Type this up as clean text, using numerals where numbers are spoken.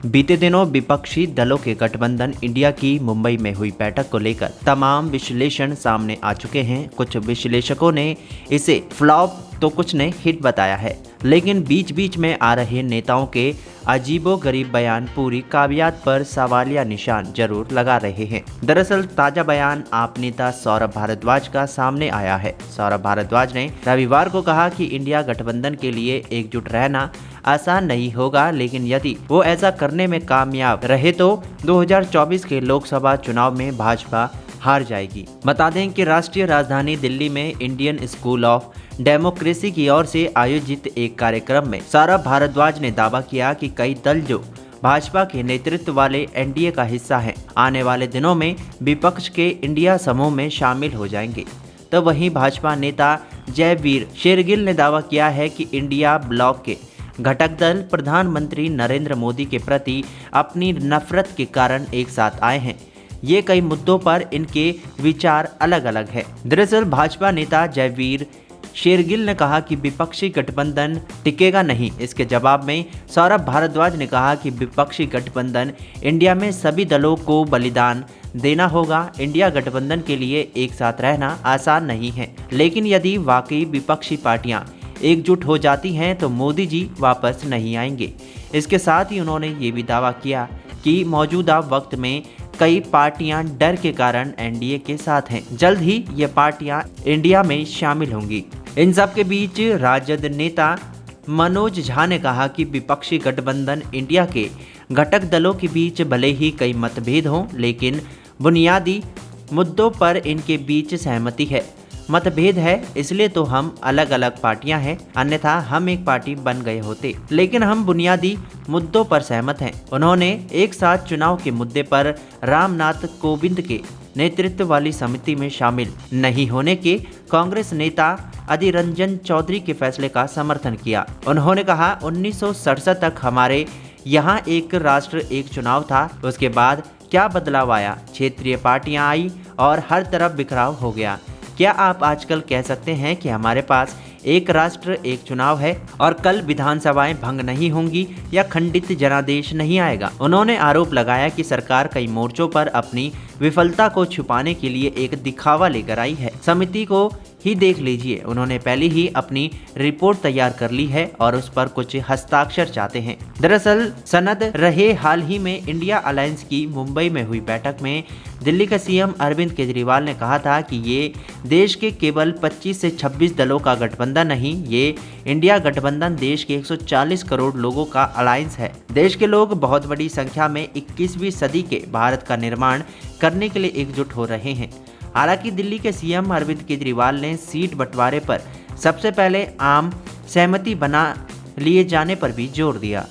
बीते दिनों विपक्षी दलों के गठबंधन इंडिया की मुंबई में हुई बैठक को लेकर तमाम विश्लेषण सामने आ चुके हैं। कुछ विश्लेषकों ने इसे फ्लॉप तो कुछ ने हिट बताया है, लेकिन बीच बीच में आ रहे नेताओं के अजीबोगरीब बयान पूरी काबिलियत पर सवालिया निशान जरूर लगा रहे हैं। दरअसल ताजा बयान आप नेता सौरभ भारद्वाज का सामने आया है। सौरभ भारद्वाज ने रविवार को कहा कि इंडिया गठबंधन के लिए एकजुट रहना आसान नहीं होगा, लेकिन यदि वो ऐसा करने में कामयाब रहे तो 2024 के लोकसभा चुनाव में भाजपा हार जाएगी। बता दें कि राष्ट्रीय राजधानी दिल्ली में इंडियन स्कूल ऑफ डेमोक्रेसी की ओर से आयोजित एक कार्यक्रम में सौरभ भारद्वाज ने दावा किया कि कई दल जो भाजपा के नेतृत्व वाले एनडीए का हिस्सा हैं, आने वाले दिनों में विपक्ष के इंडिया समूह में शामिल हो जाएंगे। तो वहीं भाजपा नेता जयवीर शेरगिल ने दावा किया है कि इंडिया ब्लॉक के घटक दल प्रधानमंत्री नरेंद्र मोदी के प्रति अपनी नफरत के कारण एक साथ आए हैं। ये कई मुद्दों पर इनके विचार अलग अलग है। दरअसल भाजपा नेता जयवीर शेरगिल ने कहा कि विपक्षी गठबंधन टिकेगा नहीं। इसके जवाब में सौरभ भारद्वाज ने कहा कि विपक्षी गठबंधन इंडिया में सभी दलों को बलिदान देना होगा। इंडिया गठबंधन के लिए एक साथ रहना आसान नहीं है, लेकिन यदि वाकई विपक्षी पार्टियां एकजुट हो जाती हैं तो मोदी जी वापस नहीं आएंगे। इसके साथ ही उन्होंने ये भी दावा किया कि मौजूदा वक्त में कई पार्टियां डर के कारण एनडीए के साथ हैं। जल्द ही ये पार्टियां इंडिया में शामिल होंगी। इन सब के बीच राजद नेता मनोज झा ने कहा कि विपक्षी गठबंधन इंडिया के घटक दलों के बीच भले ही कई मतभेद हों, लेकिन बुनियादी मुद्दों पर इनके बीच सहमति है। मतभेद है इसलिए तो हम अलग अलग पार्टियां हैं, अन्यथा हम एक पार्टी बन गए होते, लेकिन हम बुनियादी मुद्दों पर सहमत हैं। उन्होंने एक साथ चुनाव के मुद्दे पर रामनाथ कोविंद के नेतृत्व वाली समिति में शामिल नहीं होने के कांग्रेस नेता अधीर रंजन चौधरी के फैसले का समर्थन किया। उन्होंने कहा 1967 तक हमारे यहाँ एक राष्ट्र एक चुनाव था, उसके बाद क्या बदलाव आया, क्षेत्रीय पार्टियां आई और हर तरफ बिखराव हो गया। क्या आप आजकल कह सकते हैं कि हमारे पास एक राष्ट्र एक चुनाव है और कल विधानसभाएं भंग नहीं होंगी या खंडित जनादेश नहीं आएगा। उन्होंने आरोप लगाया कि सरकार कई मोर्चों पर अपनी विफलता को छुपाने के लिए एक दिखावा लेकर आई है। समिति को ही देख लीजिए, उन्होंने पहले ही अपनी रिपोर्ट तैयार कर ली है और उस पर कुछ हस्ताक्षर चाहते हैं। दरअसल सनद रहे हाल ही में इंडिया अलायंस की मुंबई में हुई बैठक में दिल्ली के सीएम अरविंद केजरीवाल ने कहा था कि ये देश के केवल 25 से 26 दलों का गठबंधन नहीं, ये इंडिया गठबंधन देश के 140 करोड़ लोगों का अलायंस है। देश के लोग बहुत बड़ी संख्या में 21वीं सदी के भारत का निर्माण करने के लिए एकजुट हो रहे हैं। हालांकि दिल्ली के सीएम अरविंद केजरीवाल ने सीट बंटवारे पर सबसे पहले आम सहमति बना लिए जाने पर भी जोर दिया।